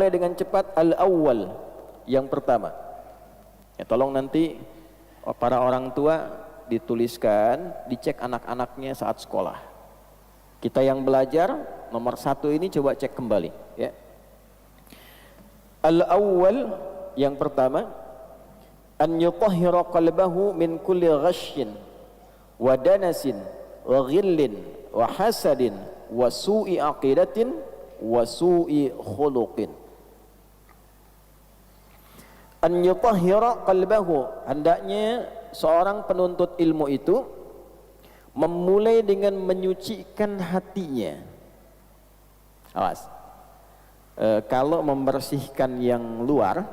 Mulai dengan cepat al-awwal, yang pertama. Ya, tolong nanti para orang tua dituliskan, dicek anak-anaknya saat sekolah. Kita yang belajar nomor 1 ini coba cek kembali. Ya. Al-awwal, yang pertama, an yutahhira qalbahu min kulli ghashyin wa danasin wa ghillin wa hasadin wa su'i aqidatin wa su'i khuluqin. An yutahhira qalbahu, hendaknya seorang penuntut ilmu itu memulai dengan menyucikan hatinya. Awas, kalau membersihkan yang luar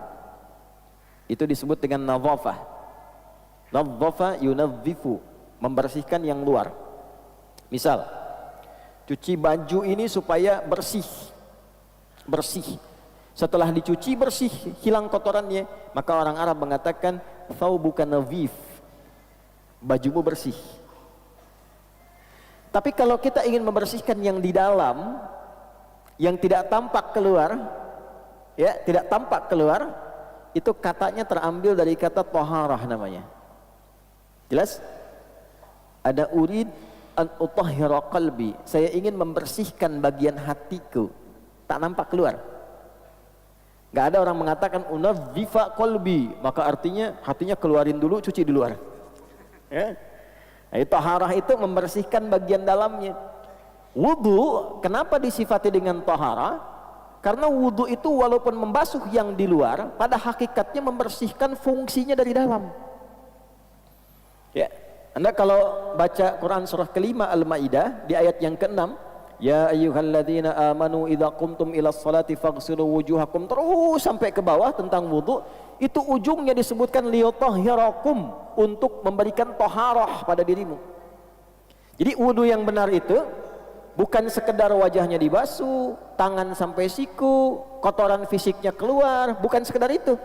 itu disebut dengan nadhafah. Nadhafa yunadzifu, membersihkan yang luar. Misal, cuci baju ini supaya bersih. Setelah dicuci bersih, hilang kotorannya, maka orang Arab mengatakan thawbuka nadhif, bajumu bersih. Tapi kalau kita ingin membersihkan yang di dalam, yang tidak tampak keluar, ya, tidak tampak keluar, itu katanya terambil dari kata taharah namanya. Jelas? Ada urid an utahhira qalbi, saya ingin membersihkan bagian hatiku, tak nampak keluar. Gak ada orang mengatakan unadzifa qalbi, maka artinya hatinya keluarin dulu, cuci di luar. Ya. Nah, taharah itu membersihkan bagian dalamnya. Wudu, kenapa disifati dengan taharah? Karena wudu itu walaupun membasuh yang di luar, pada hakikatnya membersihkan fungsinya dari dalam. Ya, Anda kalau baca Quran surah kelima Al-Maidah di ayat yang ke-6, ya ayyuhalladzina amanu idza qumtum ilas salati faghsilu wujuhakum, terus sampai ke bawah tentang wudu, itu ujungnya disebutkan liyutahhirakum, untuk memberikan taharah pada dirimu. Jadi wudu yang benar itu bukan sekedar wajahnya dibasuh, tangan sampai siku, kotoran fisiknya keluar, bukan sekedar itu.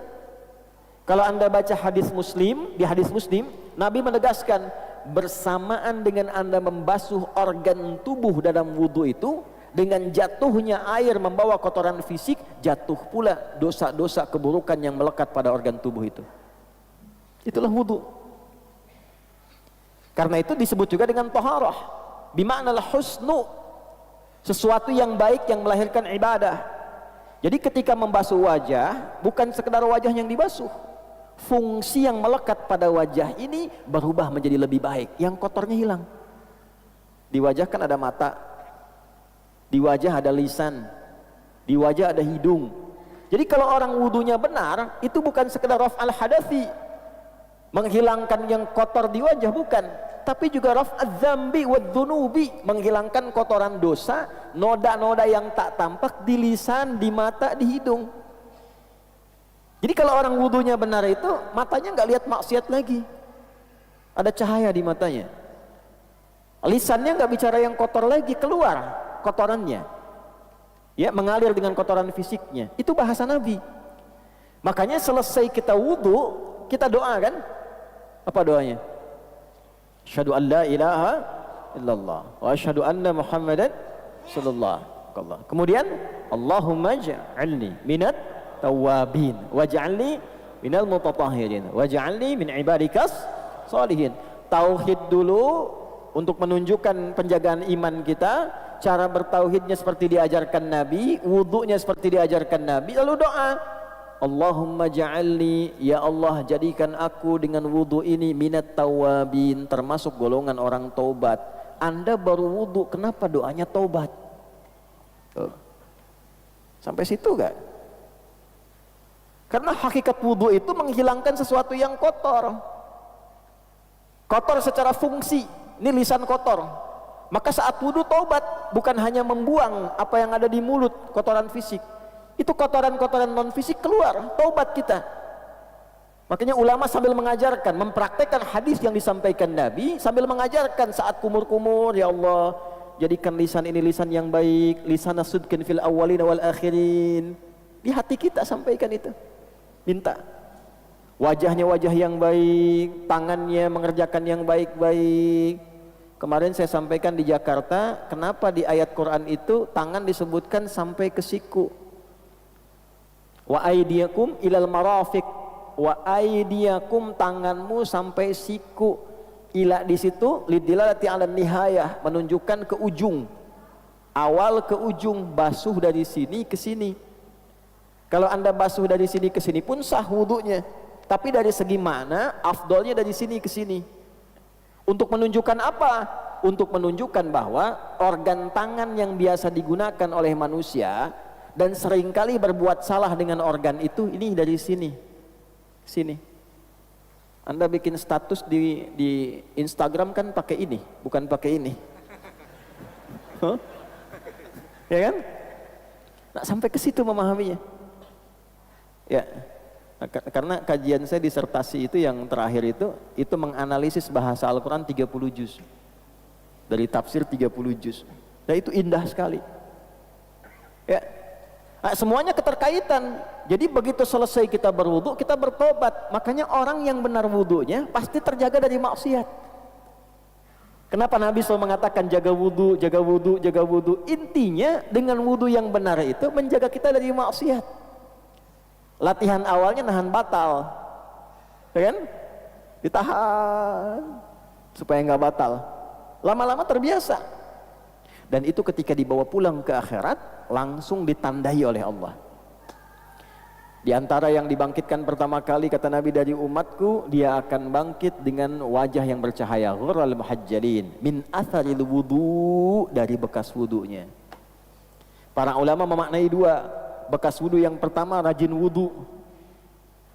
Kalau Anda baca hadis Muslim, di hadis Muslim Nabi menegaskan, bersamaan dengan Anda membasuh organ tubuh dalam wudu itu, dengan jatuhnya air membawa kotoran fisik, jatuh pula dosa-dosa keburukan yang melekat pada organ tubuh itu. Itulah wudu. Karena itu disebut juga dengan taharah, bima'nal husnu, sesuatu yang baik yang melahirkan ibadah. Jadi ketika membasuh wajah, bukan sekedar wajah yang dibasuh, fungsi yang melekat pada wajah ini berubah menjadi lebih baik, yang kotornya hilang. Di wajah kan ada mata, di wajah ada lisan, di wajah ada hidung. Jadi kalau orang wudunya benar, itu bukan sekedar raf'al hadathi, menghilangkan yang kotor di wajah, bukan, tapi juga raf'adz dzambi wad dzunubi, menghilangkan kotoran dosa, noda-noda yang tak tampak di lisan, di mata, di hidung. Jadi kalau orang wudunya benar itu, matanya nggak lihat maksiat lagi, ada cahaya di matanya. Lisannya nggak bicara yang kotor lagi, keluar kotorannya, ya, mengalir dengan kotoran fisiknya. Itu bahasa Nabi. Makanya selesai kita wudu, kita doa kan? Apa doanya? Asyhadu an la ilaha illallah wa asyhadu anna Muhammadan sallallahu alaihi wasallam. Kemudian Allahumma ja'alni minat tawabin waj'alni minal mutatahhirin waj'alni min ibadikas sholihin. Tauhid dulu untuk menunjukkan penjagaan iman kita, cara bertauhidnya seperti diajarkan Nabi, wudunya seperti diajarkan Nabi, lalu doa Allahumma ja'alni, ya Allah jadikan aku dengan wudu ini minat tawabin, termasuk golongan orang taubat. Anda baru wudu, kenapa doanya taubat? Sampai situ gak? Karena hakikat wudu itu menghilangkan sesuatu yang kotor. Kotor secara fungsi, ini lisan kotor. Maka saat wudu taubat, bukan hanya membuang apa yang ada di mulut, kotoran fisik. Itu kotoran-kotoran non fisik keluar, taubat kita. Makanya ulama sambil mengajarkan, mempraktekkan hadis yang disampaikan Nabi, sambil mengajarkan saat kumur-kumur, ya Allah jadikan lisan ini lisan yang baik, lisan sudkin fil awwalin wal akhirin. Di hati kita sampaikan itu, minta wajahnya wajah yang baik, tangannya mengerjakan yang baik-baik. Kemarin saya sampaikan di Jakarta, kenapa di ayat Quran itu tangan disebutkan sampai ke siku. Wa aydiyakum ilal marafiq, wa aydiyakum tanganmu sampai siku. Ila di situ lidilalati 'ala nihayah, menunjukkan ke ujung. Awal ke ujung, basuh dari sini ke sini. Kalau Anda basuh dari sini ke sini pun sah wudunya. Tapi dari segi mana? Afdolnya dari sini ke sini. Untuk menunjukkan apa? Untuk menunjukkan bahwa organ tangan yang biasa digunakan oleh manusia dan seringkali berbuat salah dengan organ itu, ini dari sini. Sini. Anda bikin status di Instagram kan pakai ini, bukan pakai ini. Huh? Ya kan? Nah, sampai ke situ memahaminya. Ya. Karena kajian saya disertasi itu yang terakhir itu menganalisis bahasa Al-Quran 30 juz. Dari tafsir 30 juz. Dan itu indah sekali. Ya. Nah, semuanya keterkaitan. Jadi begitu selesai kita berwudu, kita bertobat. Makanya orang yang benar wudunya pasti terjaga dari maksiat. Kenapa Nabi SAW mengatakan jaga wudu, jaga wudu, jaga wudu? Intinya dengan wudu yang benar itu menjaga kita dari maksiat. Latihan awalnya nahan batal, ya kan? Ditahan supaya nggak batal. Lama-lama terbiasa. Dan itu ketika dibawa pulang ke akhirat langsung ditandai oleh Allah. Di antara yang dibangkitkan pertama kali kata Nabi dari umatku, dia akan bangkit dengan wajah yang bercahaya, ghurral muhajjalin min atharil wudu, dari bekas wudunya. Para ulama memaknai dua. Bekas wudu yang pertama rajin wudu.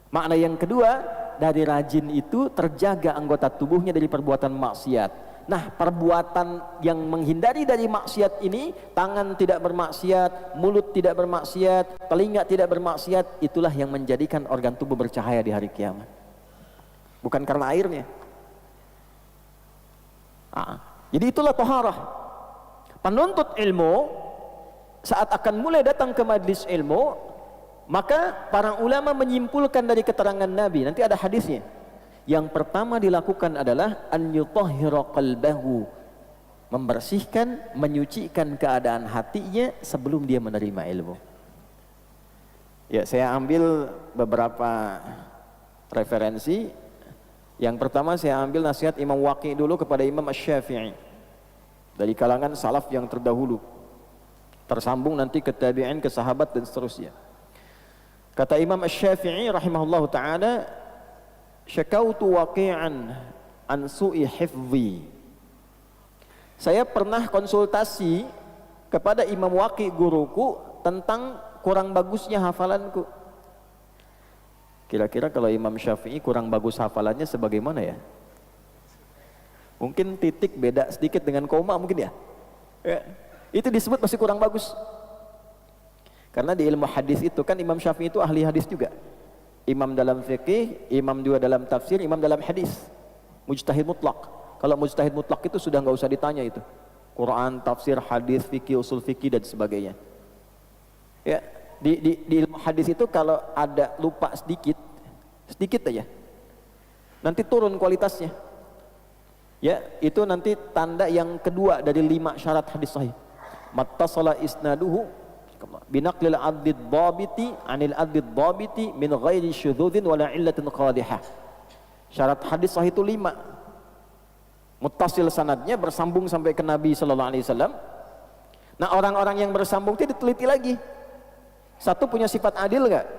Makna yang kedua, dari rajin itu terjaga anggota tubuhnya dari perbuatan maksiat. Nah, perbuatan yang menghindari dari maksiat ini, tangan tidak bermaksiat, mulut tidak bermaksiat, telinga tidak bermaksiat, itulah yang menjadikan organ tubuh bercahaya di hari kiamat. Bukan karena airnya. Jadi itulah taharah. Penuntut ilmu saat akan mulai datang ke majlis ilmu, maka para ulama menyimpulkan dari keterangan Nabi, nanti ada hadisnya. Yang pertama dilakukan adalah an yutahhira qalbahu, membersihkan, menyucikan keadaan hatinya sebelum dia menerima ilmu. Ya, saya ambil beberapa referensi. Yang pertama saya ambil nasihat Imam Waqi dulu kepada Imam Asy-Syafi'i dari kalangan salaf yang terdahulu. Tersambung nanti ke tabi'in, ke sahabat dan seterusnya. Kata Imam Asy-Syafi'i rahimahullahu taala, syakautu waqi'an an su'i hifdhi. Saya pernah konsultasi kepada Imam Waqi guruku tentang kurang bagusnya hafalanku. Kira-kira kalau Imam Syafi'i kurang bagus hafalannya sebagaimana ya? Mungkin titik beda sedikit dengan koma mungkin ya? Ya. Itu disebut masih kurang bagus. Karena di ilmu hadis itu kan Imam Syafi'i itu ahli hadis juga. Imam dalam fikih, imam juga dalam tafsir, imam dalam hadis. Mujtahid mutlak. Kalau mujtahid mutlak itu sudah nggak usah ditanya itu. Quran, tafsir, hadis, fikih, usul fikih dan sebagainya. Ya, di ilmu hadis itu kalau ada lupa sedikit aja, nanti turun kualitasnya. Ya, itu nanti tanda yang kedua dari 5 syarat hadis sahih. Mattasala isnaduhu binaqlil adlid dhabiti anil adlid dhabiti min ghairi syudzudin wala illatin qadihah. Syarat hadis sahih itu 5. Muttasil sanadnya, bersambung sampai ke Nabi sallallahu alaihi wasallam. Nah, orang-orang yang bersambung itu diteliti lagi. Satu, punya sifat adil enggak?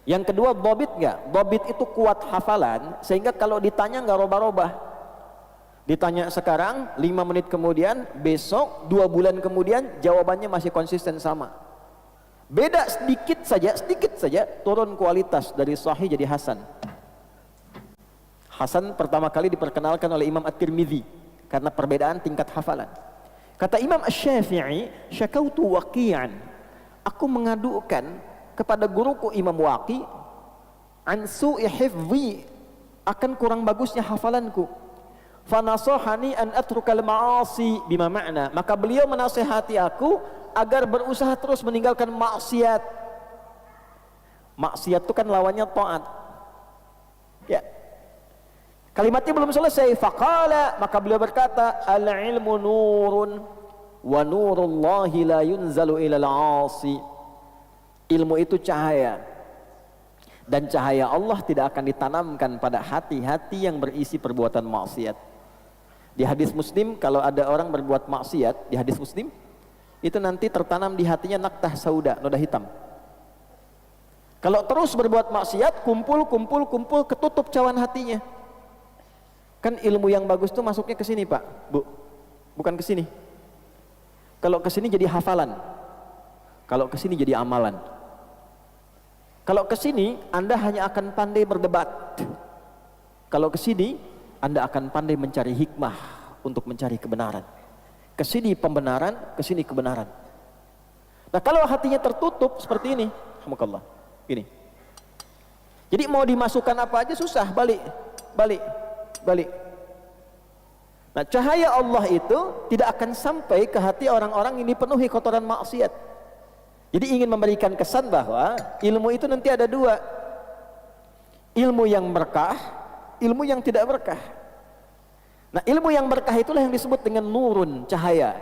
Yang kedua, dhabit enggak? Dhabit itu kuat hafalan sehingga kalau ditanya enggak robah-robah. Ditanya sekarang, 5 menit kemudian, besok, 2 bulan kemudian, jawabannya masih konsisten sama. Beda sedikit saja, turun kualitas dari sahih jadi hasan. Hasan pertama kali diperkenalkan oleh Imam At-Tirmidzi karena perbedaan tingkat hafalan. Kata Imam Asy-Syafi'i, syakautu waqi'an, aku mengadukan kepada guruku Imam Waqi an su'i hifdhi, akan kurang bagusnya hafalanku. Fanasahani an atrukal ma'asi, bima ma'na, maka beliau menasihati aku agar berusaha terus meninggalkan maksiat. Maksiat itu kan lawannya taat. Ya. Kalimatnya belum selesai. Faqala, maka beliau berkata, al-ilmu nurun wa nurullahi la yunzalu ilal 'asi. Ilmu itu cahaya. Dan cahaya Allah tidak akan ditanamkan pada hati-hati yang berisi perbuatan maksiat. Di hadis Muslim, kalau ada orang berbuat maksiat, di hadis Muslim, itu nanti tertanam di hatinya naktah sauda, noda hitam. Kalau terus berbuat maksiat, kumpul, ketutup cawan hatinya. Kan ilmu yang bagus itu masuknya ke sini, Pak, Bu. Bukan ke sini. Kalau ke sini jadi hafalan. Kalau ke sini jadi amalan. Kalau ke sini Anda hanya akan pandai berdebat. Kalau ke sini Anda akan pandai mencari hikmah untuk mencari kebenaran. Ke sini pembenaran, ke sini kebenaran. Nah, kalau hatinya tertutup seperti ini, alhamdulillah, ini. Jadi mau dimasukkan apa aja susah, balik. Nah, cahaya Allah itu tidak akan sampai ke hati orang-orang yang dipenuhi kotoran maksiat. Jadi ingin memberikan kesan bahwa ilmu itu nanti ada dua. Ilmu yang berkah, ilmu yang tidak berkah. Nah, ilmu yang berkah itulah yang disebut dengan nurun, cahaya.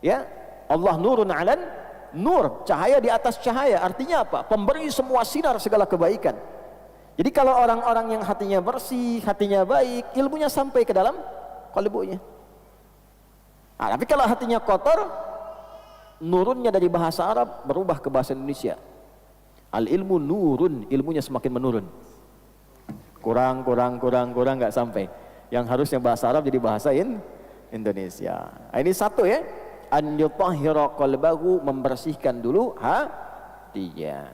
Ya, Allah nurun alan nur, cahaya di atas cahaya. Artinya apa? Pemberi semua sinar segala kebaikan. Jadi kalau orang-orang yang hatinya bersih, hatinya baik, ilmunya sampai ke dalam kalbunya. Nah, tapi kalau hatinya kotor, nurunnya dari bahasa Arab berubah ke bahasa Indonesia. Al ilmu nurun, ilmunya semakin menurun. Kurang nggak sampai. Yang harusnya bahasa Arab jadi bahasa Indonesia. Nah, ini satu ya. An yutahhira qalbahu, membersihkan dulu hatinya.